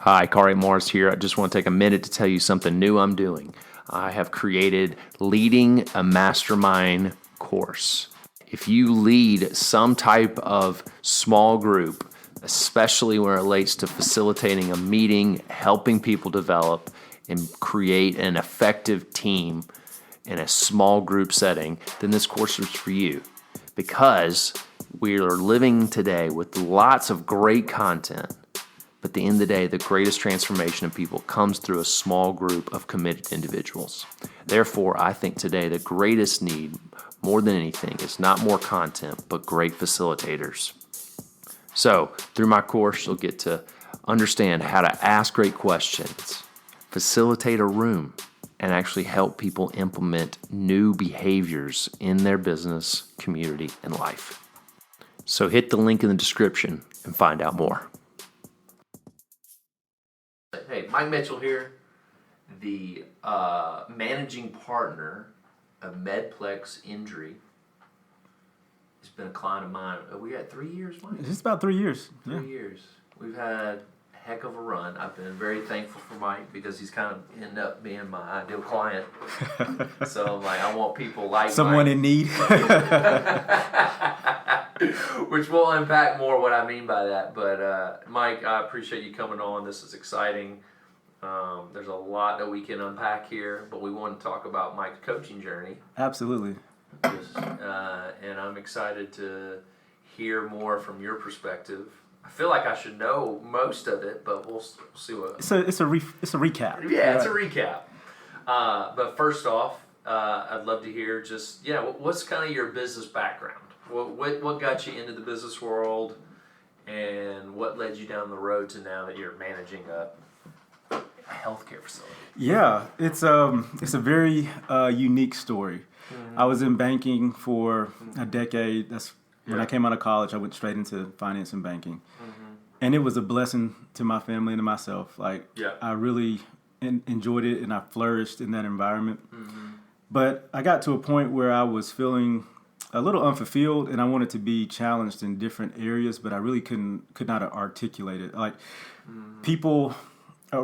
Hi, Kari Morris here. I just want to take a minute to tell you something new I'm doing. I have created Leading a Mastermind course. If you lead some type of small group, especially when it relates to facilitating a meeting, helping people develop and create an effective team in a small group setting, then this course is for you. Because we are living today with lots of great content, but at the end of the day, the greatest transformation of people comes through a small group of committed individuals. Therefore, I think today the greatest need, more than anything, is not more content, but great facilitators. So, through my course, you'll get to understand how to ask great questions, facilitate a room, and actually help people implement new behaviors in their business, community, and life. So hit the link in the description and find out more. Hey, Mike Mitchell here, the managing partner of MedPlex Injury. It's been a client of mine. We got 3 years, Mike? It's about 3 years. 3 years. We've had a heck of a run. I've been very thankful for Mike because he's kind of ended up being my ideal client. So I'm like, I want people like someone Mike. in need. Which we'll unpack more what I mean by that. But Mike, I appreciate you coming on. This is exciting. There's a lot that we can unpack here, but we want to talk about Mike's coaching journey. Absolutely. And I'm excited to hear more from your perspective. I feel like I should know most of it, but we'll see what. It's a recap. Yeah, right. It's a recap. But first off, I'd love to hear just what's kind of your business background? What got you into the business world, and what led you down the road to now that you're managing a healthcare facility? Yeah, it's a very unique story. Mm-hmm. I was in banking for a decade. That's when I came out of college. I went straight into finance and banking, and it was a blessing to my family and to myself. I really enjoyed it, and I flourished in that environment. Mm-hmm. But I got to a point where I was feeling a little unfulfilled, and I wanted to be challenged in different areas, but I really could not articulate it. People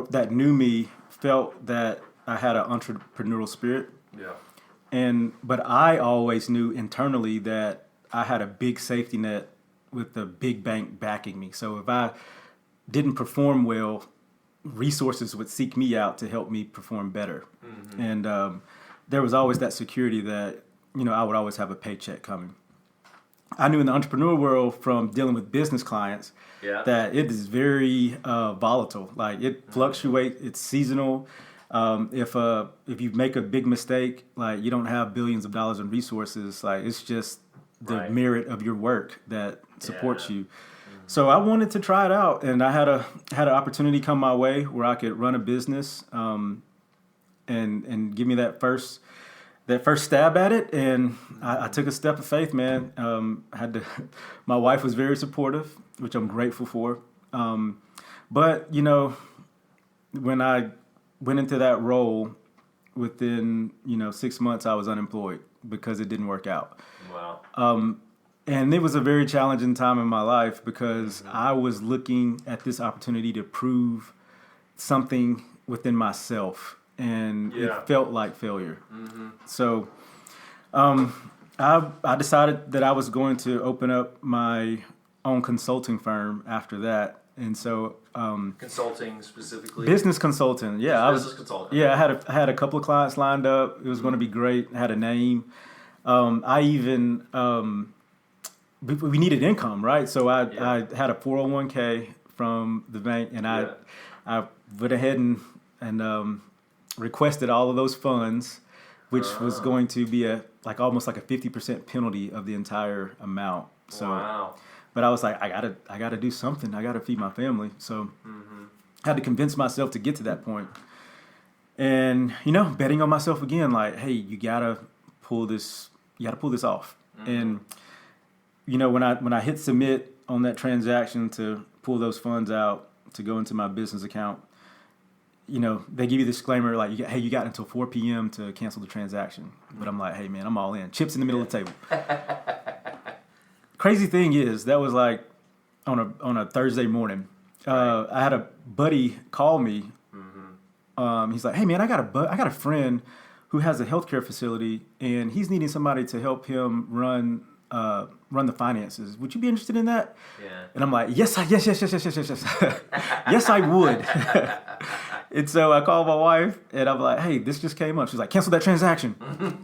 that knew me felt that I had an entrepreneurial spirit. Yeah. But I always knew internally that I had a big safety net with the big bank backing me. So if I didn't perform well, resources would seek me out to help me perform better. Mm-hmm. And there was always that security that I would always have a paycheck coming. I knew in the entrepreneur world from dealing with business clients that it is very volatile. It fluctuates. It's seasonal. If you make a big mistake, you don't have billions of dollars in resources. It's just the merit of your work that supports you. Mm-hmm. So I wanted to try it out, and I had an opportunity come my way where I could run a business and give me that first stab at it, and I took a step of faith, man. My wife was very supportive, which I'm grateful for. But when I went into that role, within 6 months, I was unemployed because it didn't work out. Wow. And it was a very challenging time in my life because I was looking at this opportunity to prove something within myself. And it felt like failure. Mm-hmm. So I decided that I was going to open up my own consulting firm after that. And so consulting specifically? Business consulting. Yeah. Business consulting. Yeah, I had a couple of clients lined up. It was going to be great. I had a name. We needed income, right? So I had a 401k from the bank, and I went ahead and requested all of those funds, which was going to be almost like a 50% penalty of the entire amount. So, wow. But I was like, I gotta do something. I gotta feed my family. So I had to convince myself to get to that point. And betting on myself again, hey, you gotta pull this off. Mm-hmm. And when I hit submit on that transaction to pull those funds out to go into my business account, they give you the disclaimer hey, you got until 4 p.m. to cancel the transaction. But I'm like, hey, man, I'm all in. Chips in the middle of the table. Crazy thing is, that was on a Thursday morning. I had a buddy call me. He's like, "Hey man, I got a friend who has a healthcare facility, and he's needing somebody to help him run the finances. Would you be interested in that?" Yeah. And I'm like, yes, yes, I would. And so I called my wife, and I'm like, "Hey, this just came up." She's like, "Cancel that transaction."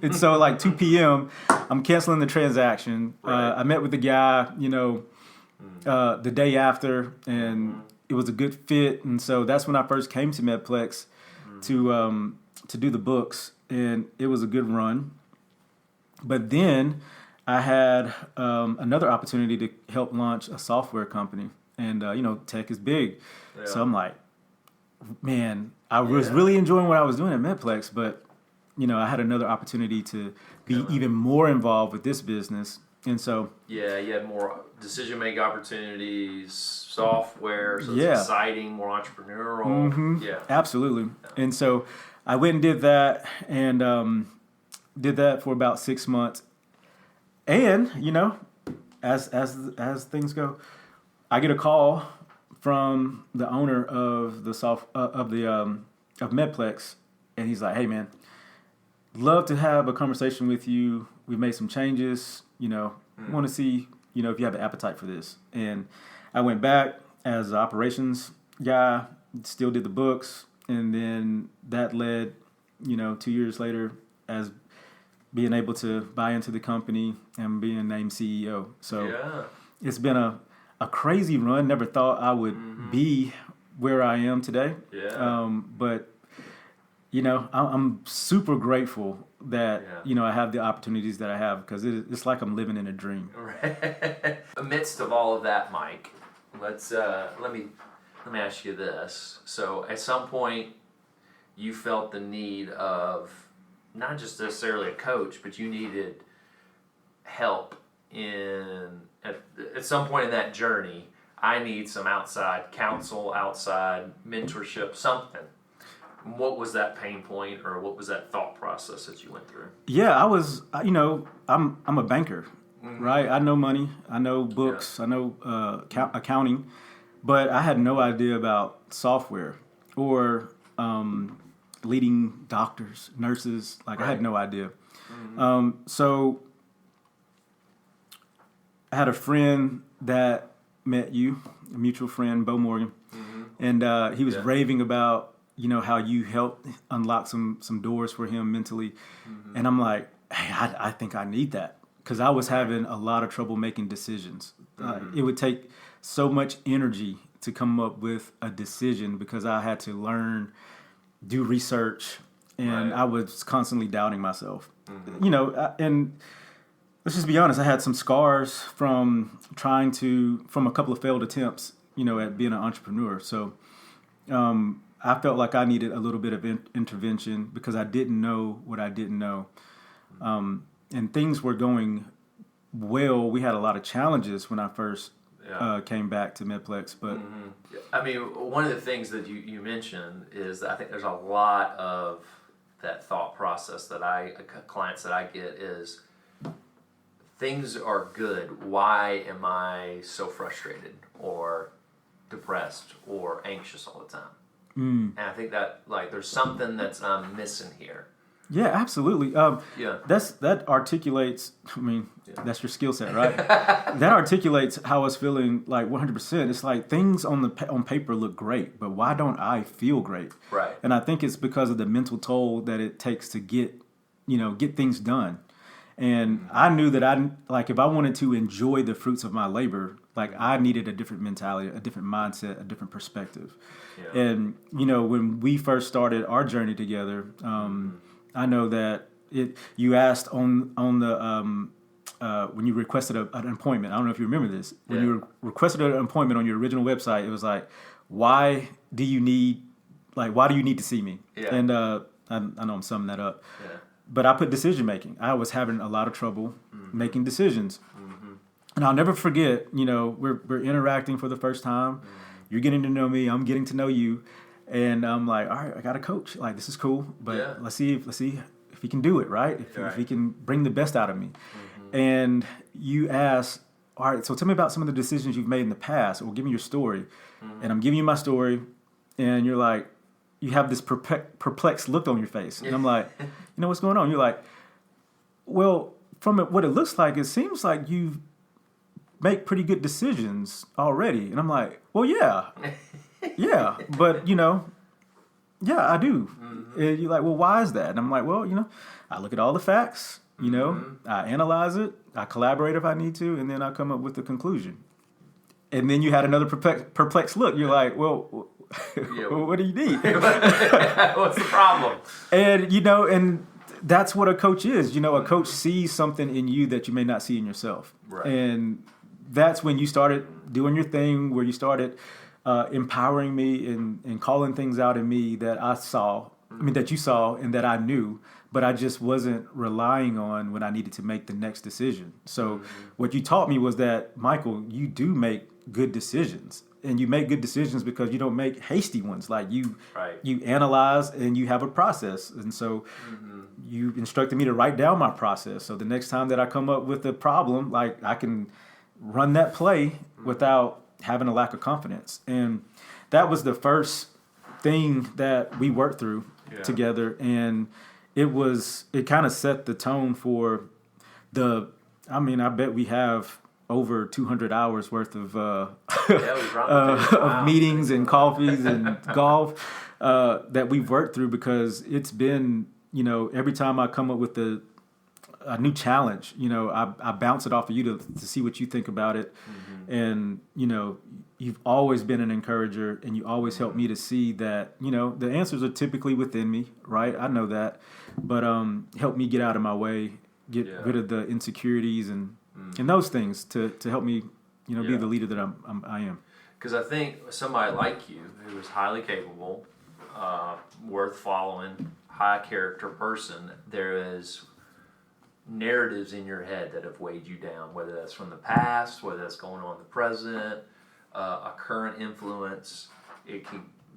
And so like 2 p.m., I'm canceling the transaction. Right. I met with the guy, the day after, and it was a good fit. And so that's when I first came to MedPlex to do the books, and it was a good run. But then I had another opportunity to help launch a software company, and tech is big. Yeah. So I'm like, man, I was really enjoying what I was doing at MedPlex, but I had another opportunity to be even more involved with this business, and so you had more decision-making opportunities, software, so it's Yeah. exciting, more entrepreneurial. Mhm. Yeah. Absolutely. And so I went and did that, and did that for about 6 months. And as things go, I get a call from the owner of the of MedPlex, and he's like, "Hey man, love to have a conversation with you. We've made some changes. Want to see if you have the appetite for this." And I went back as an operations guy, still did the books, and then that led 2 years later as being able to buy into the company and being named CEO. So it's been a crazy run. Never thought I would be where I am today. Yeah. But I'm super grateful that I have the opportunities that I have, because it's like I'm living in a dream. Right. Amidst of all of that, Mike, let me ask you this. So at some point, you felt the need of not just necessarily a coach, but you needed help at some point in that journey. I need some outside counsel, outside mentorship, something. What was that pain point, or what was that thought process that you went through? Yeah, I was, I'm a banker, right? I know money, I know books, I know accounting, but I had no idea about software or leading doctors, nurses. Like, I had no idea. So I had a friend that met you, a mutual friend, Bo Morgan, and he was raving about how you helped unlock some doors for him mentally. And I'm like, hey, I think I need that, because I was having a lot of trouble making decisions. It would take so much energy to come up with a decision, because I had to learn, do research, and I was constantly doubting myself. And let's just be honest, I had some scars from a couple of failed attempts, at being an entrepreneur. So I felt like I needed a little bit of intervention, because I didn't know what I didn't know. And things were going well. We had a lot of challenges when I first came back to MedPlex. But I mean, one of the things that you mentioned is that I think there's a lot of that thought process that clients that I get is, things are good. Why am I so frustrated or depressed or anxious all the time? And I think that there's something that's missing here. Yeah, absolutely. That articulates. I mean, that's your skill set, right? That articulates how I was feeling. 100%. It's like things on paper look great, but why don't I feel great? Right. And I think it's because of the mental toll that it takes to get things done. And I knew that if I wanted to enjoy the fruits of my labor, I needed a different mentality, a different mindset, a different perspective. Yeah. And when we first started our journey together, I know that you asked on the when you requested an appointment. I don't know if you remember this. When you requested an appointment on your original website, it was like, why do you need to see me? Yeah. And I know I'm summing that up. Yeah. But I put decision making. I was having a lot of trouble making decisions. And I'll never forget, we're interacting for the first time. You're getting to know me. I'm getting to know you. And I'm like, all right, I got a coach. This is cool. But let's see if he can do it, right? If he can bring the best out of me. And you asked, all right, so tell me about some of the decisions you've made in the past, or give me your story. And I'm giving you my story, and you're like, you have this perplexed look on your face. And I'm like, you know, what's going on? You're like, well, from what it looks like, it seems like you make pretty good decisions already. And I'm like, well, yeah, but, you know, yeah, I do. And you're like, well, why is that? And I'm like, well, you know, I look at all the facts, you know, I analyze it, I collaborate if I need to, and then I come up with the conclusion. And then you had another perplexed look. You're like, well, what do you need? What's the problem? And, you know, and that's what a coach is. You know, a coach sees something in you that you may not see in yourself. Right. And that's when you started doing your thing, where you started empowering me and calling things out in me that I saw, that you saw and that I knew, but I just wasn't relying on when I needed to make the next decision. So what you taught me was that, Michael, you do make good decisions. And you make good decisions because you don't make hasty ones. Like you analyze and you have a process. And so you instructed me to write down my process. So the next time that I come up with a problem, like I can run that play without having a lack of confidence. And that was the first thing that we worked through together. And it kind of set the tone for I bet we have over 200 hours worth of of meetings and coffees and golf that we've worked through, because it's been, you know, every time I come up with a new challenge, you know, I bounce it off of you to see what you think about it. And, you know, you've always been an encourager, and you always help me to see that, you know, the answers are typically within me, right? I know that, but help me get out of my way, get rid of the insecurities and those things to help me, you know, be the leader that I am. Because I think somebody like you, who is highly capable, worth following, high character person, there is narratives in your head that have weighed you down, whether that's from the past, whether that's going on in the present, a current influence.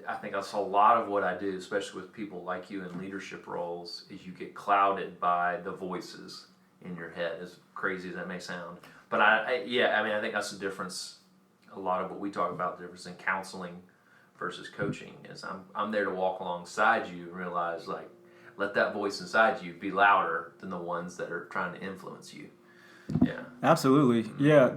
I think that's a lot of what I do, especially with people like you in leadership roles, is you get clouded by the voices in your head, as crazy as that may sound. But I think that's the difference. A lot of what we talk about, the difference in counseling versus coaching, is I'm there to walk alongside you and realize, like, let that voice inside you be louder than the ones that are trying to influence you. Yeah, absolutely. Yeah,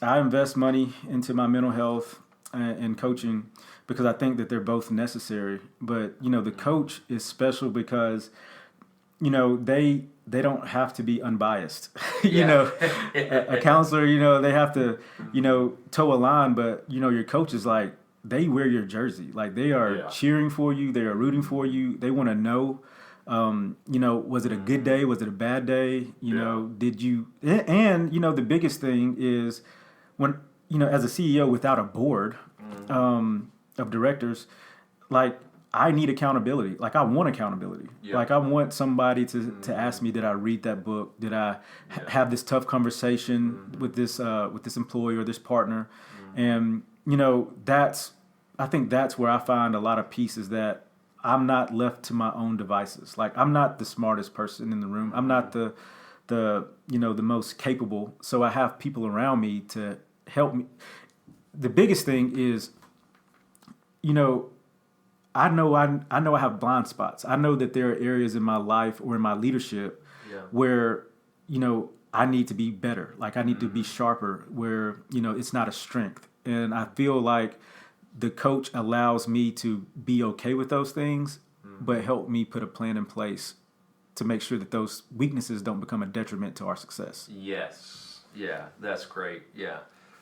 I invest money into my mental health and coaching because I think that they're both necessary. But, you know, the coach is special because, you know, they don't have to be unbiased. You know, a counselor, you know, they have to, you know, toe a line, but, you know, your coach is like, they wear your jersey. Like, they are cheering for you. They are rooting for you. They want to know, you know, was it a good day? Was it a bad day? You know, did you, and, you know, the biggest thing is when, you know, as a CEO without a board of directors, like, I need accountability. Like, I want accountability. Yeah. Like, I want somebody to ask me, did I read that book? Did I have this tough conversation with this employee or this partner? And, you know, I think that's where I find a lot of peace, is that I'm not left to my own devices. Like, I'm not the smartest person in the room. I'm not the you know, the most capable. So I have people around me to help me. The biggest thing is, you know, I know I have blind spots. I know that there are areas in my life or in my leadership where, you know, I need to be better. Like, I need to be sharper, where, you know, it's not a strength. And I feel like the coach allows me to be okay with those things, but help me put a plan in place to make sure that those weaknesses don't become a detriment to our success. Yes. Yeah, that's great. Yeah.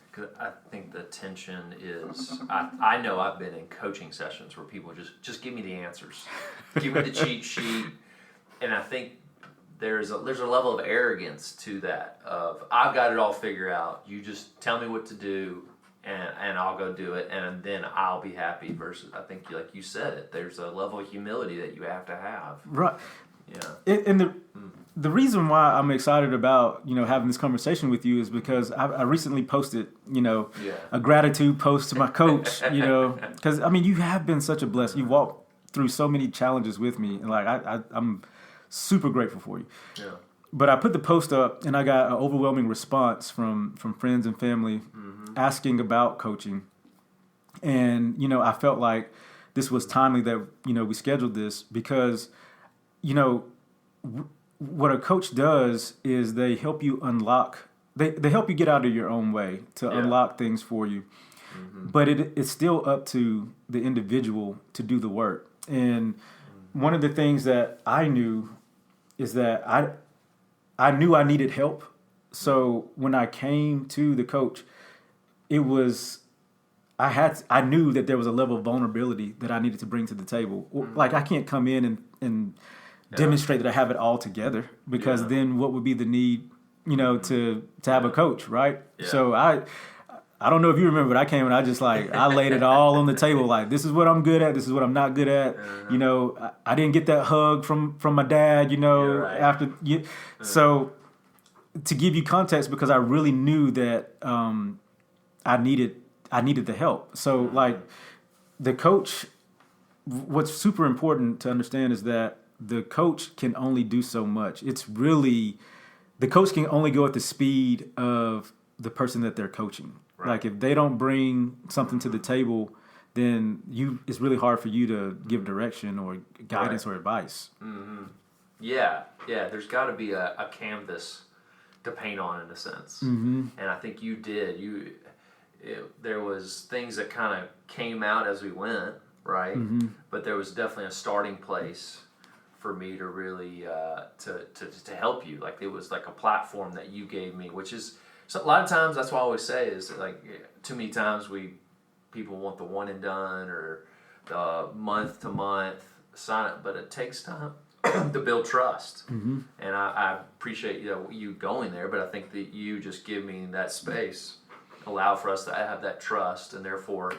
Because I think the tension is, I know I've been in coaching sessions where people just give me the answers. Give me the cheat sheet. And I think there's a level of arrogance to that, of, I've got it all figured out. You just tell me what to do, and I'll go do it, and then I'll be happy. Versus, I think, like you said it, there's a level of humility that you have to have. Right. Yeah. And the reason why I'm excited about, you know, having this conversation with you is because I recently posted, you know, a gratitude post to my coach, you know, because, I mean, you have been such a blessing. You walked through so many challenges with me, and, like, I'm super grateful for you. Yeah. but I put the post up, and I got an overwhelming response from friends and family asking about coaching. And, I felt like this was timely that, we scheduled this because, what a coach does is they help you unlock, they help you get out of your own way to unlock things for you. But it's still up to the individual to do the work. And one of the things that I knew is that I knew I needed help. So when I came to the coach, it was, I knew that there was a level of vulnerability that I needed to bring to the table. Like I can't come in and demonstrate that I have it all together, because then what would be the need, to have a coach, right? Yeah. So I don't know if you remember, but I came and I just I laid it all on the table. Like, this is what I'm good at. This is what I'm not good at. I didn't get that hug from my dad, after you. So to give you context, because I really knew that I needed the help. So the coach, what's super important to understand is that the coach can only do so much. The coach can only go at the speed of the person that they're coaching. Right. Like if they don't bring something to the table, then it's really hard for you to give direction or guidance or advice. Mm-hmm. Yeah. There's got to be a canvas to paint on, in a sense. Mm-hmm. And I think you did. There was things that kind of came out as we went, right? Mm-hmm. But there was definitely a starting place for me to really to help you. Like it was like a platform that you gave me, which is. So a lot of times, that's what I always say is too many times people want the one and done or the month to month sign up, but it takes time to build trust. Mm-hmm. And I appreciate you going there, but I think that you just give me that space, allow for us to have that trust, and therefore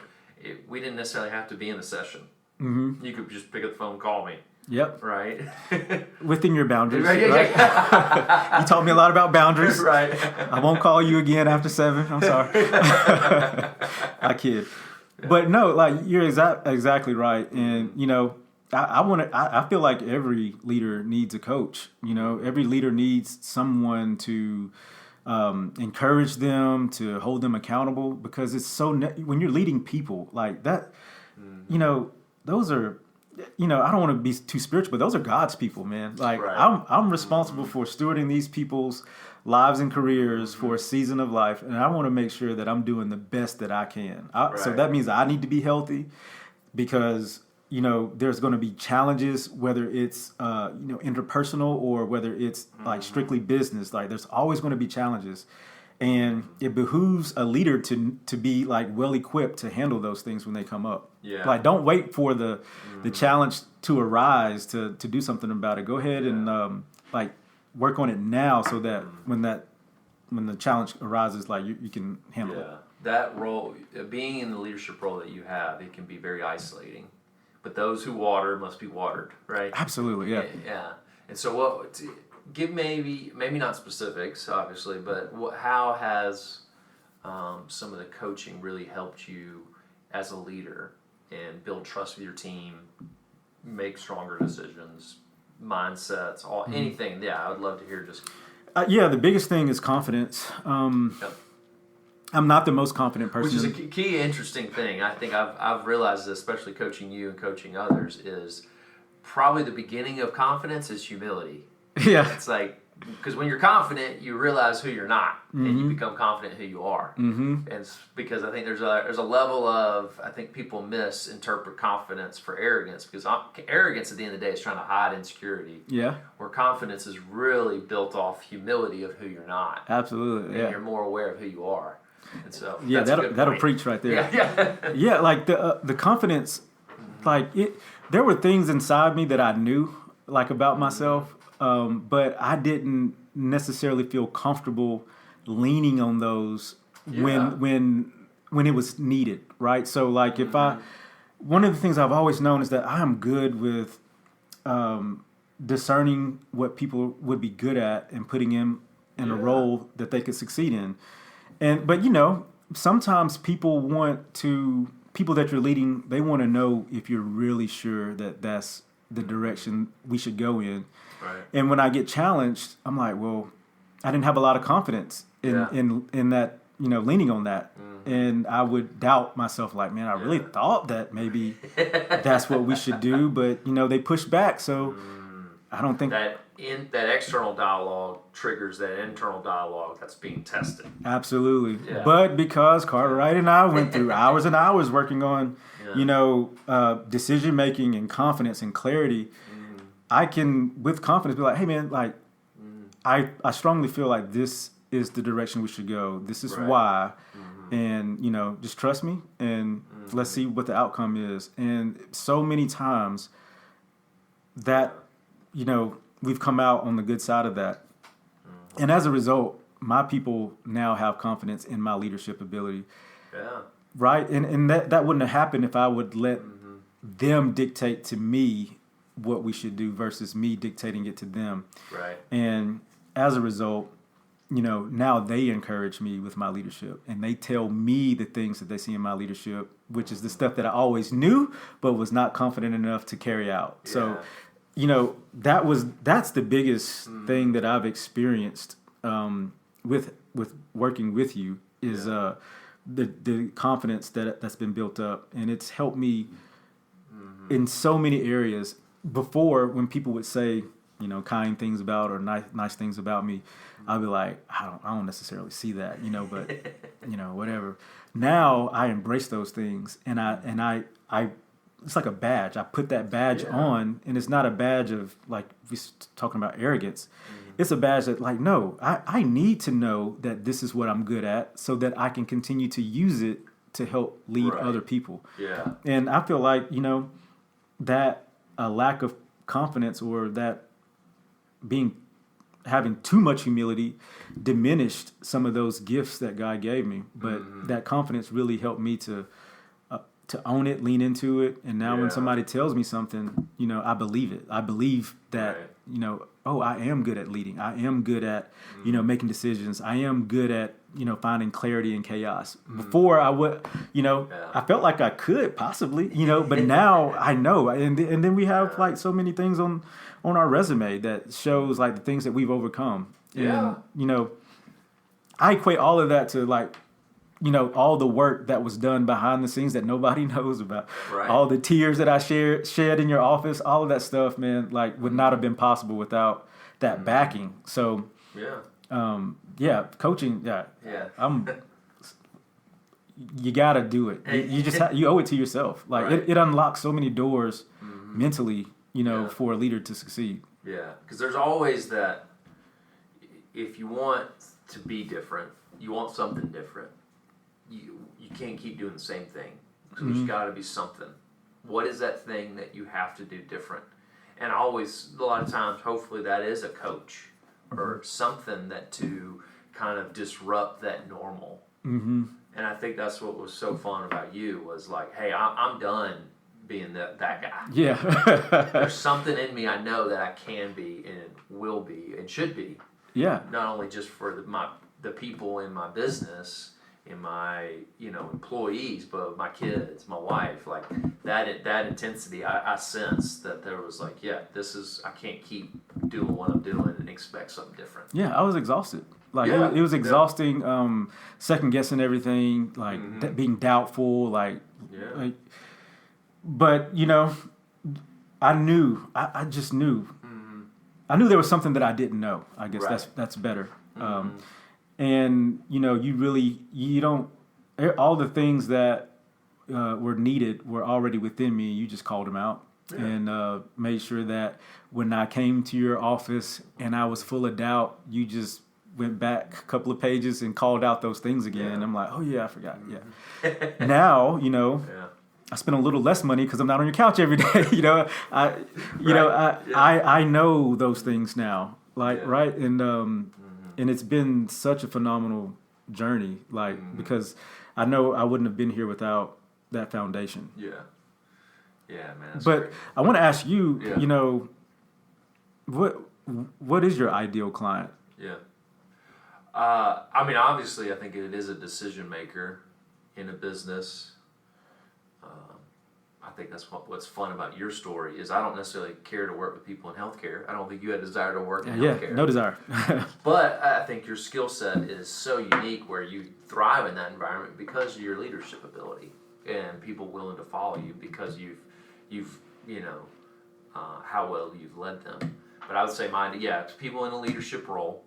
we didn't necessarily have to be in a session. Mm-hmm. You could just pick up the phone and call me. Yep. Right. Within your boundaries. Right. You taught me a lot about boundaries. Right. I won't call you again after 7. I'm sorry. I kid. Yeah. But no, you're exactly right. And I feel like every leader needs a coach. Every leader needs someone to encourage them, to hold them accountable, because it's so when you're leading people like that, those are. I don't want to be too spiritual, but those are God's people, man. I'm responsible for stewarding these people's lives and careers for a season of life, and I want to make sure that I'm doing the best that I can. So that means I need to be healthy, because there's going to be challenges, whether it's interpersonal or whether it's strictly business. There's always going to be challenges. And it behooves a leader to be well equipped to handle those things when they come up. Yeah. Don't wait for the challenge to arise to do something about it. Go ahead and work on it now, so that when the challenge arises, you can handle it. That role, being in the leadership role that you have, it can be very isolating. But those who water must be watered, right? Absolutely, yeah. Yeah. And so give maybe not specifics, obviously, but how has some of the coaching really helped you as a leader and build trust with your team, make stronger decisions, mindsets, anything? Yeah, I would love to hear just. The biggest thing is confidence. I'm not the most confident person. Which is a key interesting thing. I think I've realized this, especially coaching you and coaching others, is probably the beginning of confidence is humility. Yeah. It's because when you're confident, you realize who you're not, and you become confident who you are. Mm-hmm. And it's because I think there's a level of, I think people misinterpret confidence for arrogance, because arrogance at the end of the day is trying to hide insecurity. Yeah. Where confidence is really built off humility of who you're not. Absolutely. And you're more aware of who you are. And so that'll preach right there. Yeah. The confidence, there were things inside me that I knew about myself. But I didn't necessarily feel comfortable leaning on those when it was needed, right? So one of the things I've always known is that I am good with discerning what people would be good at and putting them in a role that they could succeed in. But sometimes people that you're leading, they want to know if you're really sure that that's the direction we should go in. Right. And when I get challenged, I'm like, well, I didn't have a lot of confidence in that, leaning on that. And I would doubt myself, like, man, I really thought that maybe that's what we should do, but they push back. So I don't think that external dialogue triggers that internal dialogue that's being tested. Absolutely. Yeah. But because Cartwright and I went through hours and hours working on, decision making and confidence and clarity, I can, with confidence, be like, hey, man, like, I strongly feel like this is the direction we should go. This is why. And, just trust me and let's see what the outcome is. And so many times that, we've come out on the good side of that. And as a result, my people now have confidence in my leadership ability. Yeah. Right? And that wouldn't have happened if I would let them dictate to me what we should do versus me dictating it to them. Right. And as a result, now they encourage me with my leadership and they tell me the things that they see in my leadership, which is the stuff that I always knew, but was not confident enough to carry out. Yeah. So, that's the biggest thing that I've experienced, with working with you is, the confidence that's been built up, and it's helped me in so many areas. Before, when people would say, kind things about or nice things about me, I'd be like, I don't necessarily see that, but whatever. Now I embrace those things, and I it's like a badge. I put that badge on, and it's not a badge of like we're talking about arrogance. It's a badge that like, no, I need to know that this is what I'm good at, so that I can continue to use it to help lead other people. Yeah. And I feel like that a lack of confidence or that having too much humility diminished some of those gifts that God gave me. But that confidence really helped me to own it, lean into it. And now when somebody tells me something, I believe it. I believe that, I am good at leading. I am good at, making decisions. I am good at, finding clarity in chaos. Before I would, I felt like I could possibly, but now I know. And then we have like so many things on our resume that shows like the things that we've overcome. Yeah. And, I equate all of that to like, all the work that was done behind the scenes that nobody knows about. Right. All the tears that I shed in your office, all of that stuff, man, like would not have been possible without that backing. So, coaching, you got to do it. You just you owe it to yourself. Like it unlocks so many doors mentally, for a leader to succeed. Yeah, because there's always that, if you want to be different, you want something different, you can't keep doing the same thing. So there's got to be something. What is that thing that you have to do different? And a lot of times, hopefully that is a coach or something that to kind of disrupt that normal. And I think that's what was so fun about you was like, hey, I'm done being that guy. Yeah. There's something in me I know that I can be and will be and should be. Yeah. Not only just for the people in my business, in my employees, but my kids, my wife, like that intensity. I sensed that there was like, I can't keep doing what I'm doing and expect something different. Yeah, I was exhausted. Like it was exhausting, second guessing everything, like being doubtful, like. But I knew. I just knew. I knew there was something that I didn't know. I guess that's better. And you don't. All the things that were needed were already within me. You just called them out and made sure that when I came to your office and I was full of doubt, you just went back a couple of pages and called out those things again. And I'm like, oh yeah, I forgot. Yeah. Now I spend a little less money because I'm not on your couch every day. I know those things now. Right. And it's been such a phenomenal journey, because I know I wouldn't have been here without that foundation. Yeah. Yeah, man. But great. I want to ask you, what is your ideal client? Yeah. Obviously, I think it is a decision maker in a business. I think that's what's fun about your story is I don't necessarily care to work with people in healthcare. I don't think you had a desire to work in healthcare. No desire. But I think your skill set is so unique where you thrive in that environment because of your leadership ability and people willing to follow you because you've how well you've led them. But I would say it's people in a leadership role,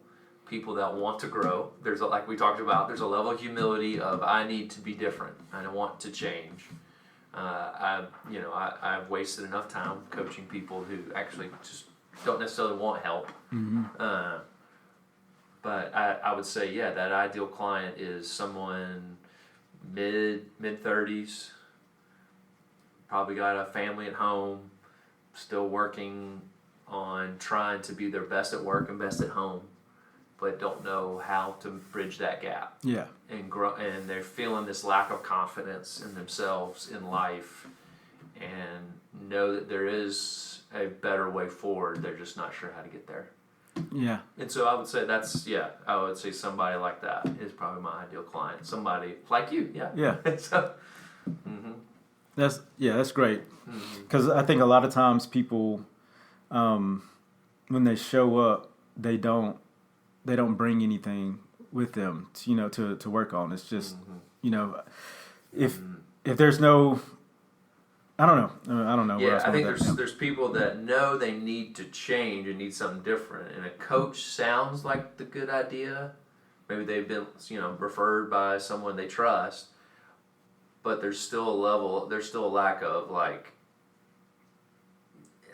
people that want to grow. There's like we talked about, there's a level of humility of I need to be different. I want to change. I've wasted enough time coaching people who actually just don't necessarily want help. Mm-hmm. But I would say, that ideal client is someone mid 30s, probably got a family at home, still working on trying to be their best at work and best at home, but don't know how to bridge that gap. Yeah. And grow, and they're feeling this lack of confidence in themselves in life, and know that there is a better way forward. They're just not sure how to get there. Yeah. And so I would say I would say somebody like that is probably my ideal client. Somebody like you. Yeah. Yeah. So. Mm-hmm. That's great. Because I think a lot of times people, when they show up, they don't bring anything with them, to work on. It's just, if there's no, I don't know. Yeah, I think there's people that know they need to change and need something different, and a coach sounds like the good idea. Maybe they've been, referred by someone they trust, but there's still a lack of like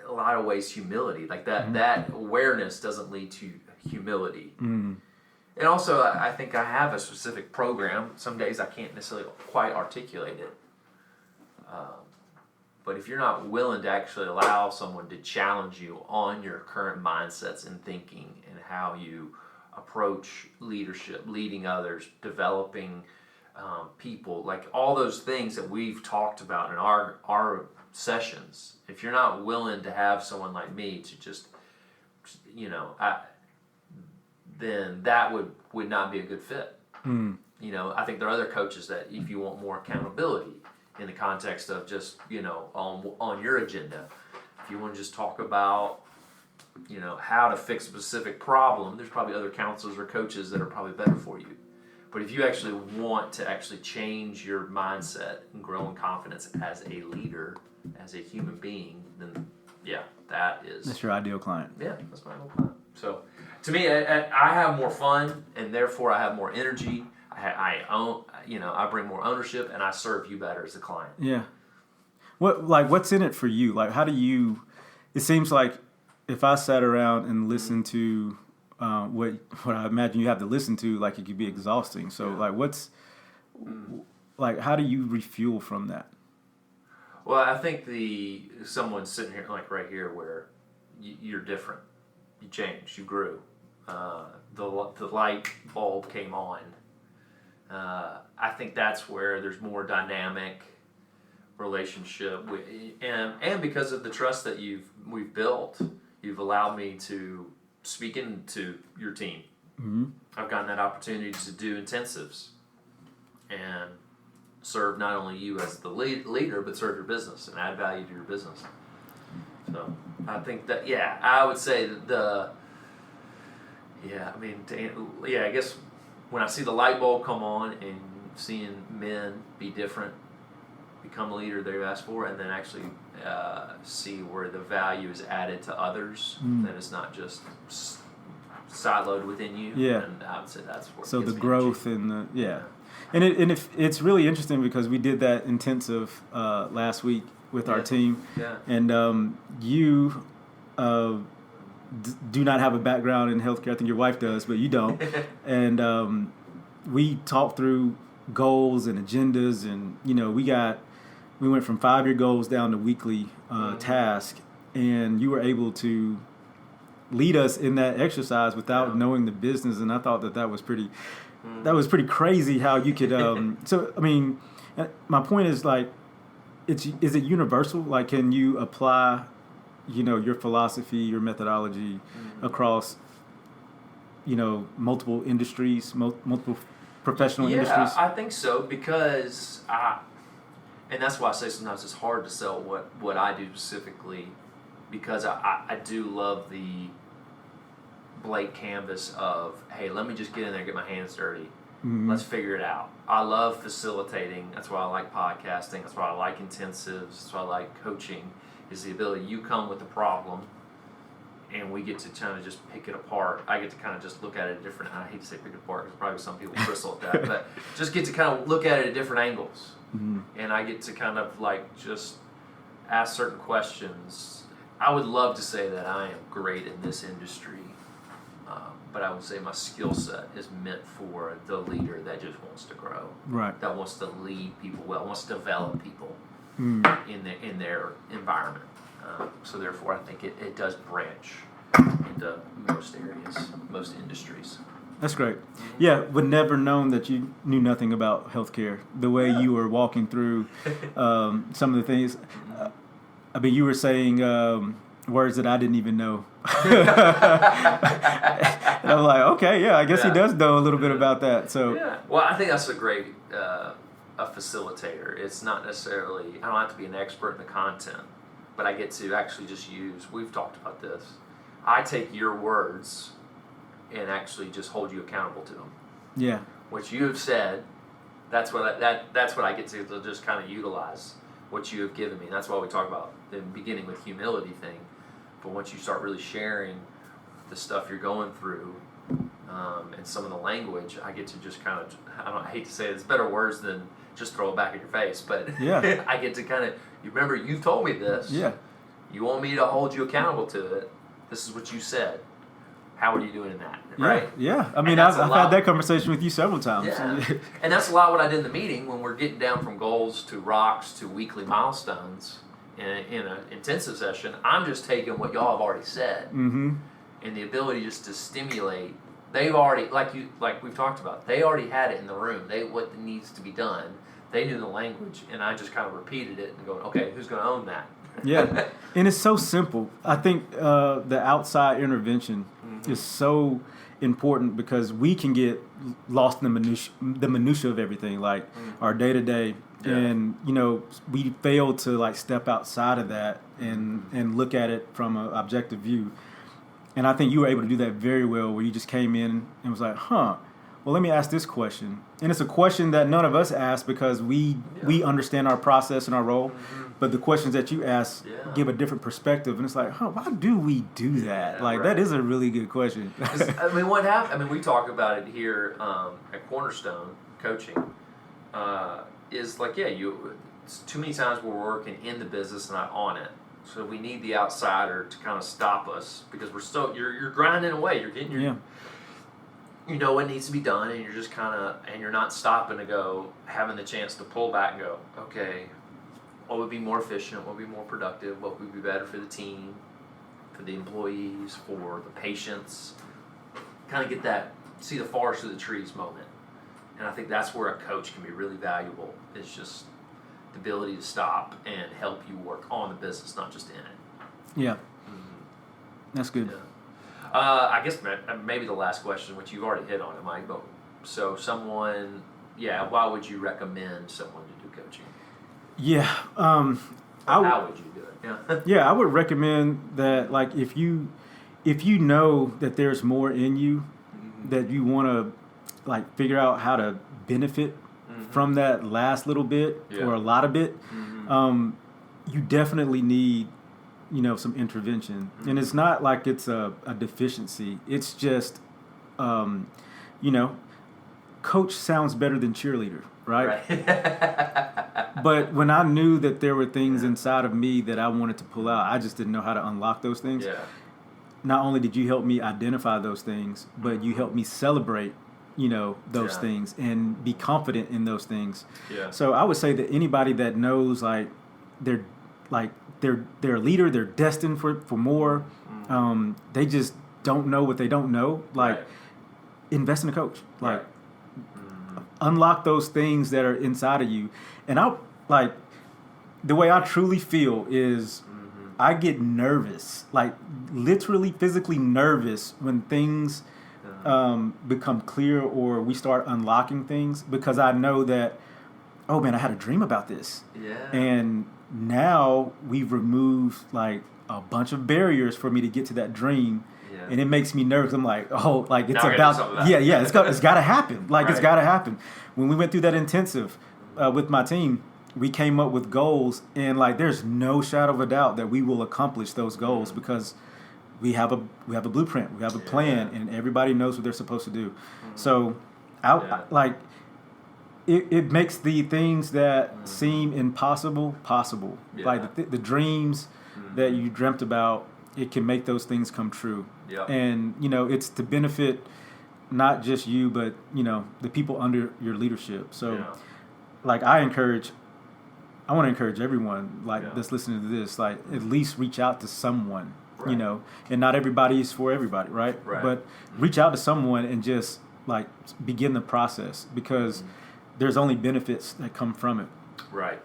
a lot of ways humility. Like that awareness doesn't lead to humility. Mm. And also, I think I have a specific program. Some days I can't necessarily quite articulate it. But if you're not willing to actually allow someone to challenge you on your current mindsets and thinking and how you approach leadership, leading others, developing people, like all those things that we've talked about in our sessions, if you're not willing to have someone like me to just, then that would not be a good fit. Mm. I think there are other coaches that if you want more accountability in the context of just, on your agenda, if you want to just talk about, how to fix a specific problem, there's probably other counselors or coaches that are probably better for you. But if you actually want to actually change your mindset and grow in confidence as a leader, as a human being, then that's your ideal client. Yeah, that's my ideal client. So to me, I have more fun, and therefore I have more energy. I bring more ownership, and I serve you better as a client. Yeah. What's in it for you? Like, how do you? It seems like if I sat around and listened to what I imagine you have to listen to, like it could be exhausting. So, how do you refuel from that? Well, I think someone sitting here, like right here, where you're different, you changed, you grew, the light bulb came on. I think that's where there's more dynamic relationship and because of the trust that we've built, you've allowed me to speak into your team. Mm-hmm. I've gotten that opportunity to do intensives and serve not only you as the leader, but serve your business and add value to your business. So I think that, I would say that I guess when I see the light bulb come on and seeing men be different, become a leader they've asked for, and then actually see where the value is added to others, that it's not just siloed within you. Yeah. And I would say that's where. So the growth and and it's really interesting because we did that intensive last week with our team. Yeah. And you do not have a background in healthcare. I think your wife does, but you don't. And we talked through goals and agendas, and we went from 5-year goals down to weekly task, and you were able to lead us in that exercise without knowing the business. And I thought that was pretty crazy how you could. So I mean, my point is like, is it universal? Like, can you apply, your philosophy, your methodology across, multiple industries, multiple professional industries? Yeah, I think so, because And that's why I say sometimes it's hard to sell what I do specifically, because I do love the blank canvas of, hey, let me just get in there and get my hands dirty. Mm-hmm. Let's figure it out. I love facilitating. That's why I like podcasting. That's why I like intensives. That's why I like coaching, is the ability. You come with a problem, and we get to kind of just pick it apart. I get to kind of just look at it different. I hate to say pick it apart because probably some people bristle at that, but just get to kind of look at it at different angles. Mm-hmm. And I get to kind of like just ask certain questions. I would love to say that I am great in this industry, but I would say my skill set is meant for the leader that just wants to grow, Right. that wants to lead people well, wants to develop people Mm. in their environment. So therefore, I think it does branch into most areas, most industries. That's great. Yeah, would never known that you knew nothing about healthcare. The way you were walking through some of the things. I mean, you were saying words that I didn't even know. And I'm like, okay, yeah, I guess he does know a little bit about that. So Yeah. Well, I think that's a great a facilitator. It's not necessarily, I don't have to be an expert in the content, but I get to actually just use, we've talked about this, I take your words and actually just hold you accountable to them. yeah, What you have said, that's what that's what I get to just kind of utilize what you have given me. That's why we talk about the beginning with humility thing. But once you start really sharing the stuff you're going through, and some of the language, I get to just kind of, I hate to say it, it's better words than just throw it back in your face, but Yeah. I get to kind of, you remember, you told me this. yeah, You want me to hold you accountable to it. This is what you said. How are you doing in that? Right? yeah. I mean, that's I've a lot. had that conversation with you several times. Yeah. And that's a lot what I did in the meeting when we're getting down from goals to rocks to weekly milestones in an intensive session. I'm just taking what y'all have already said Mm-hmm. and the ability just to stimulate. They've already, like we've talked about, they already had it in the room. What needs to be done. They knew the language, and I just kind of repeated it and going, okay, who's going to own that? Yeah, and it's so simple. I think the outside intervention is so important because we can get lost in the minutia of everything, like our day to day, and we fail to like step outside of that and look at it from an objective view. And I think you were able to do that very well, where you just came in and was like, well, let me ask this question. And it's a question that none of us ask because we understand our process and our role. But the questions that you ask give a different perspective. And it's like, why do we do that? That is a really good question. I mean, what happened? I mean, we talk about it here at Cornerstone Coaching. Is like, it's too many times we're working in the business and not on it. So we need the outsider to kind of stop us because we're still, you're grinding away. You're getting your, you know what needs to be done, and you're just kind of, and you're not stopping to go, having the chance to pull back and go, okay, what would be more efficient? What would be more productive? What would be better for the team, for the employees, for the patients? Kind of get that, see the forest through the trees moment. And I think that's where a coach can be really valuable. It's just the ability to stop and help you work on the business, not just in it. Yeah. That's good. Yeah. I guess maybe the last question, which you've already hit on it, Mike, but so someone, why would you recommend someone to do coaching? Yeah. How would you do it? Yeah. Yeah, I would recommend that, like, if you know that there's more in you, that you want to, like, figure out how to benefit from that last little bit or a lot of it, you definitely need, some intervention. And it's not like it's a deficiency. It's just, coach sounds better than cheerleader, right? But when I knew that there were things inside of me that I wanted to pull out, I just didn't know how to unlock those things. Yeah. Not only did you help me identify those things, but you helped me celebrate, those things and be confident in those things. Yeah. So I would say that anybody that knows they're a leader, they're destined for more. They just don't know what they don't know. Invest in a coach. Unlock those things that are inside of you. And the way I truly feel is I get nervous, literally physically nervous when things become clear or we start unlocking things, because I know that oh man, I had a dream about this. Yeah. And now we've removed like a bunch of barriers for me to get to that dream. Yeah. And it makes me nervous. I'm like, oh, like it's Now I gotta do something about, about it. it's got to happen. Like it's Right. got to happen. When we went through that intensive with my team, we came up with goals, and like there's no shadow of a doubt that we will accomplish those goals because we have a blueprint, we have a plan, and everybody knows what they're supposed to do. So, like it makes the things that seem impossible possible. Yeah. Like the dreams that you dreamt about, it can make those things come true. Yep. And it's to benefit not just you, but the people under your leadership. So, like I want to encourage everyone that's listening to this, like at least reach out to someone, Right. And not everybody is for everybody, right? Right. But reach out to someone and just like begin the process because there's only benefits that come from it. Right.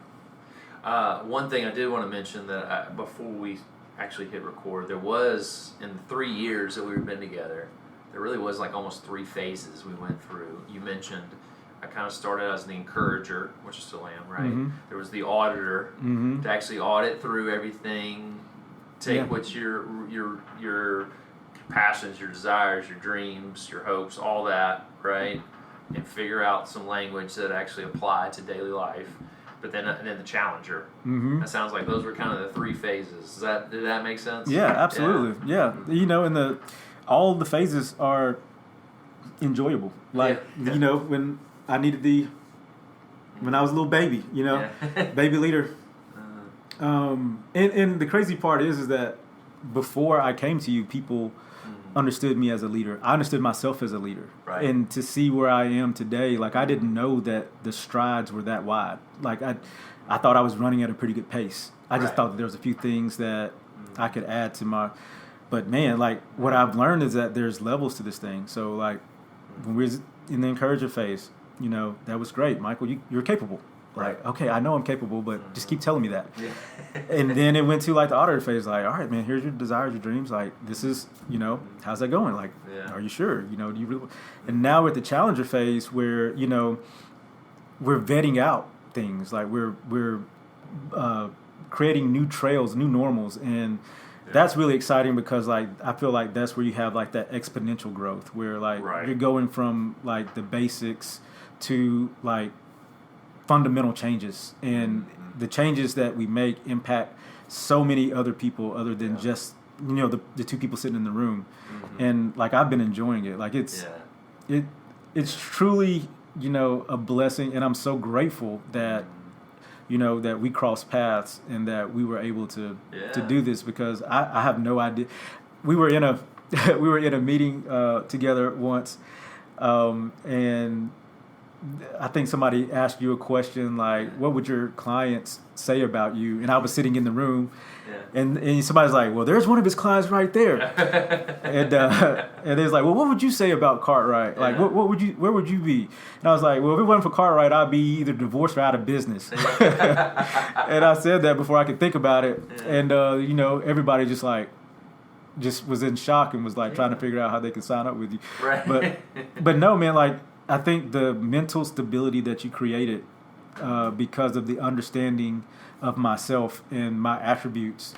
One thing I did want to mention that before we actually hit record, there was, in the 3 years that we've been together, there really was like almost 3 phases we went through. You mentioned I kind of started as the encourager, which I still am, right? Mm-hmm. There was the auditor Mm-hmm. to actually audit through everything, take what your passions, your desires, your dreams, your hopes, all that, right? And figure out some language that actually apply to daily life. But then the challenger. Mm-hmm. That sounds like those were kind of the 3 phases. Did that make sense? Yeah, absolutely. Yeah. And all the phases are enjoyable. Like, when I needed when I was a little baby, baby leader. And the crazy part is that before I came to you, people understood me as a leader. I understood myself as a leader. Right. And to see where I am today, like I didn't know that the strides were that wide. Like I thought I was running at a pretty good pace. I just thought that there was a few things that I could add to but man, like what I've learned is that there's levels to this thing. So like when we was in the encourager phase, that was great. Michael, you're capable. Like, okay, I know I'm capable, but just keep telling me that. Yeah. And then it went to like the auditor phase, like, all right, man, here's your desires, your dreams. Like, this is, how's that going? Like, are you sure? Do you really? And now we're at the challenger phase where, we're vetting out things. Like we're creating new trails, new normals. And that's really exciting because like, I feel like that's where you have like that exponential growth where like you're going from like the basics to like fundamental changes, and the changes that we make impact so many other people other than just the 2 people sitting in the room. And like I've been enjoying it. Like it's truly a blessing, and I'm so grateful that that we crossed paths and that we were able to do this because I have no idea. We were in a meeting together once, and I think somebody asked you a question like, what would your clients say about you? And I was sitting in the room, and somebody's like, well, there's one of his clients right there. and there's like, well, what would you say about Cartwright? Like, where would you be? And I was like, well, if it wasn't for Cartwright, I'd be either divorced or out of business. And I said that before I could think about it. And, everybody just was in shock and was like trying to figure out how they could sign up with you. Right. But no, man, like, I think the mental stability that you created because of the understanding of myself and my attributes,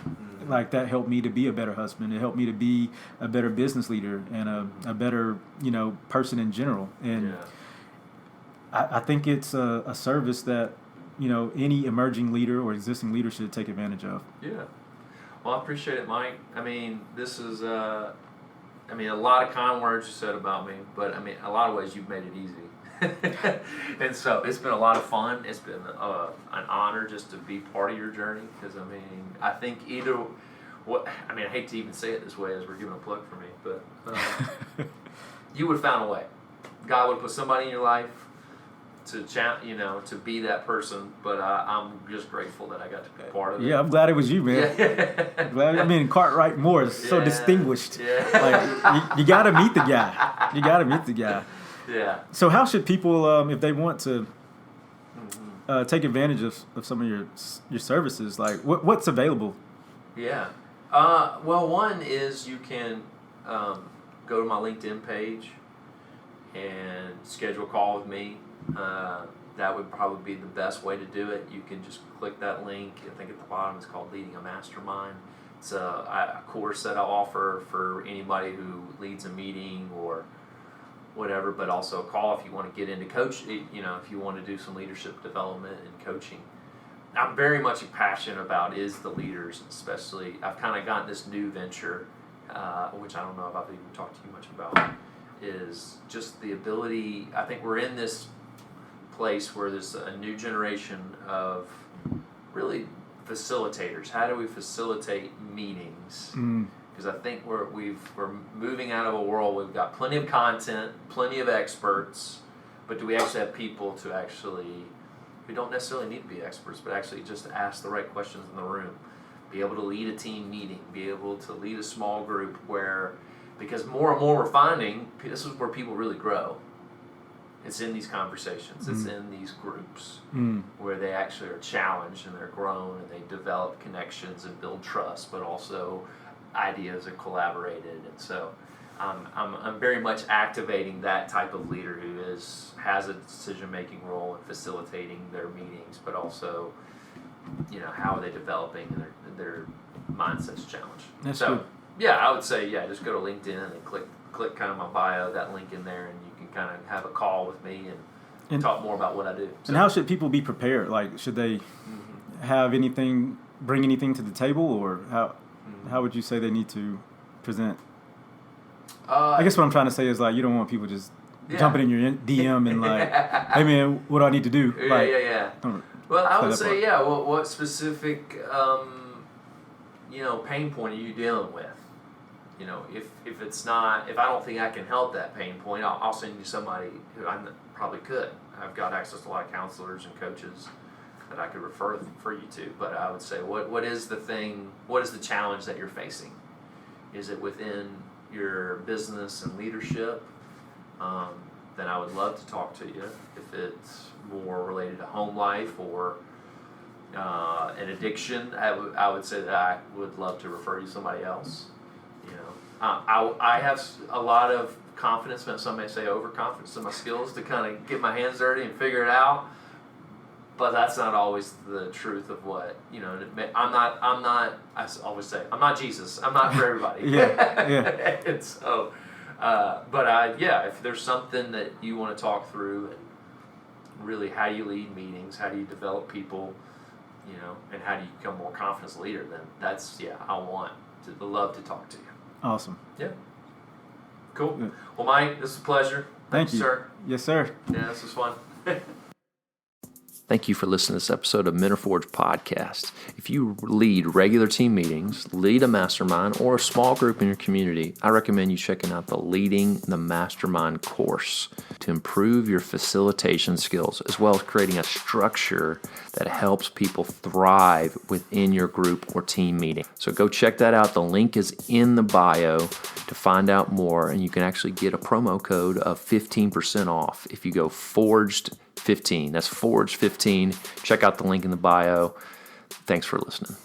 like that helped me to be a better husband. It helped me to be a better business leader and a better, person in general. And I think it's a service that, any emerging leader or existing leader should take advantage of. Yeah. Well, I appreciate it, Mike. I mean, this is... a lot of kind words you said about me, but a lot of ways you've made it easy. And so it's been a lot of fun. It's been an honor just to be part of your journey because, I think I hate to even say it this way as we're giving a plug for me, but you would have found a way. God would have put somebody in your life to be that person, but I'm just grateful that I got to be part of it. Yeah, I'm glad it was you, man. Cartwright Moore is so distinguished. Yeah. Like you got to meet the guy. Yeah. So how should people, if they want to take advantage of some of your services, like what's available? Yeah. Well, one is you can go to my LinkedIn page and schedule a call with me. that would probably be the best way to do it. You can just click that link. I think at the bottom it's called Leading a Mastermind. It's a course that I'll offer for anybody who leads a meeting or whatever, but also a call if you want to get into coach, if you want to do some leadership development and coaching. I'm very much passionate about is the leaders, especially. I've kind of got this new venture, which I don't know if I've even talked to you much about, is just the ability. I think we're in this place where there's a new generation of really facilitators. How do we facilitate meetings? Because I think we're moving out of a world. We've got plenty of content, plenty of experts, but do we actually have people to actually, who don't necessarily need to be experts, but actually just ask the right questions in the room, be able to lead a team meeting, be able to lead a small group because more and more we're finding this is where people really grow. It's in these conversations. It's in these groups where they actually are challenged and they're grown and they develop connections and build trust, but also ideas are collaborated. And so I'm very much activating that type of leader who has a decision-making role in facilitating their meetings, but also, how are they developing and their mindset's challenged. That's so good. Yeah, I would say just go to LinkedIn and click kind of my bio, that link in there, and you can kind of have a call with me and talk more about what I do. So. And how should people be prepared? Like, should they bring anything to the table, or how would you say they need to present? I guess what I'm trying to say is, like, you don't want people just jumping in your DM and like, hey man, what do I need to do? Yeah. Well, I would say, what specific, pain point are you dealing with? If it's not, if I don't think I can help that pain point, I'll send you somebody who I probably could. I've got access to a lot of counselors and coaches that I could refer you to. But I would say, what is the thing? What is the challenge that you're facing? Is it within your business and leadership? Then I would love to talk to you. If it's more related to home life or an addiction, I would say that I would love to refer you to somebody else. I have a lot of confidence, but some may say overconfidence in my skills to kind of get my hands dirty and figure it out. But that's not always the truth of what, I'm not, I always say, I'm not Jesus. I'm not for everybody. Yeah. And so, if there's something that you want to talk through and really how you lead meetings, how do you develop people, and how do you become more confident as a leader, then that's, I love to talk to you. Awesome. Yeah. Cool. Yeah. Well, Mike, this is a pleasure. Thank you, sir. Yes, sir. Yeah, this was fun. Thank you for listening to this episode of Mentor Forge Podcast. If you lead regular team meetings, lead a mastermind, or a small group in your community, I recommend you checking out the Leading the Mastermind course to improve your facilitation skills, as well as creating a structure that helps people thrive within your group or team meeting. So go check that out. The link is in the bio to find out more, and you can actually get a promo code of 15% off if you go Forged15. That's Forged15. Check out the link in the bio. Thanks for listening.